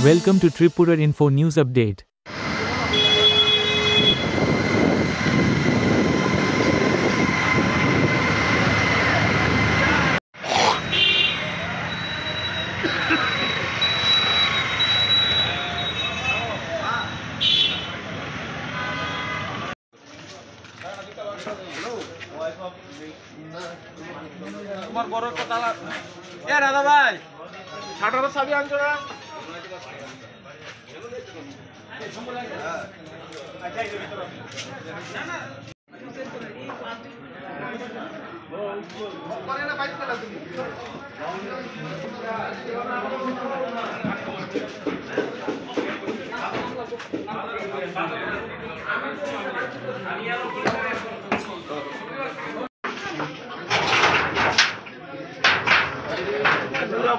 Welcome to Tripura Info News Update. তোমার বড় কথা এ রাধা ভাই ছাটার চাবি আনছো না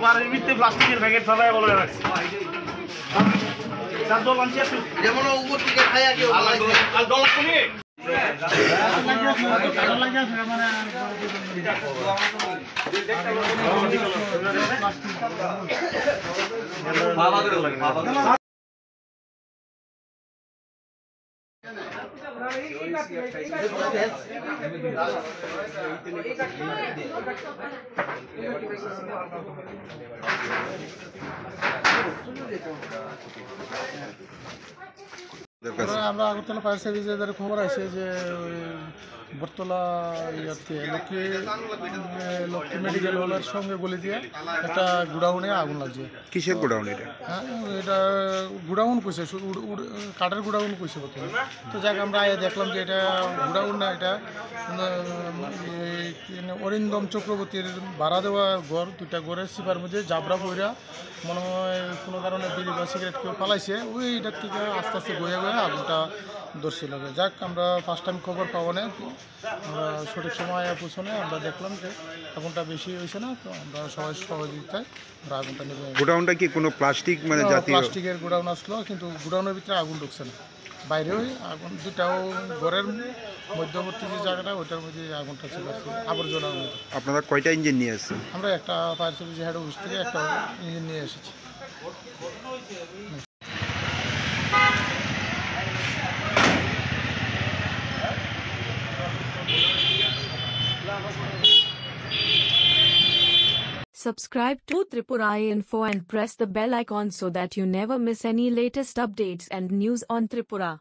বাড়ির ভিতরে প্লাস্টিকের প্যাকেট ফেলায় বলে রাখছি যেমন উপর থেকে খাইয়া কেউ আর ডলার কোনি আমরা আগরতলা ফায়ার সার্ভিসের খবর আছে যে বটতলা ইয়াতে লক্ষ্মী মেডিকেল হলের সঙ্গে বলে দিয়ে একটা গুডাউনে আগুন লাগছে। কিসের গুডাউন এটা? হ্যাঁ, এটা গুডাউন কইছে, কাঠের গুডাউন কইছে প্রথমে। তো যাক আমরা দেখলাম যে এটা গুডাউন না, এটা অরিন্দম চক্রবর্তীর ভাড়া দেওয়া ঘর, দুইটা ঘরের সিপার মধ্যে জাবরা পইরা মনে হয় কোনো কারণে বিড়ি বা সিগারেট কেউ পালাইছে, ওইটার থেকে আস্তে আস্তে গয়ে আগুনটা ধরছিল। যাক আমরা ফার্স্ট টাইম খবর পাবো না, আমরা সঠিক সময় পৌঁছনে আমরা দেখলাম যে আগুনটা বেশি হয়েছে না, তো আমরা সবাই সহযোগিতায় আমরা আগুনটা নেবে। গোডাউনটা কি কোনো প্লাস্টিক মানে জাতীয়? প্লাস্টিকের গোডাউন আসলো, কিন্তু গোডাউনের ভিতরে আগুন ঢুকছে না, বাইরে ওই আগুন দুটাও ঘরের মধ্যবর্তী যে জায়গাটা ওইটার মধ্যে আগুনটা ছিল আবর্জনার মধ্যে। আপনারা কয়টা ইঞ্জিন নিয়ে এসেছেন? আমরা একটা ফায়ার সার্ভিস হেড অফিস থেকে একটা ইঞ্জিন নিয়ে এসেছি। Subscribe to Tripura Info and press the bell icon so that you never miss any latest updates and news on Tripura.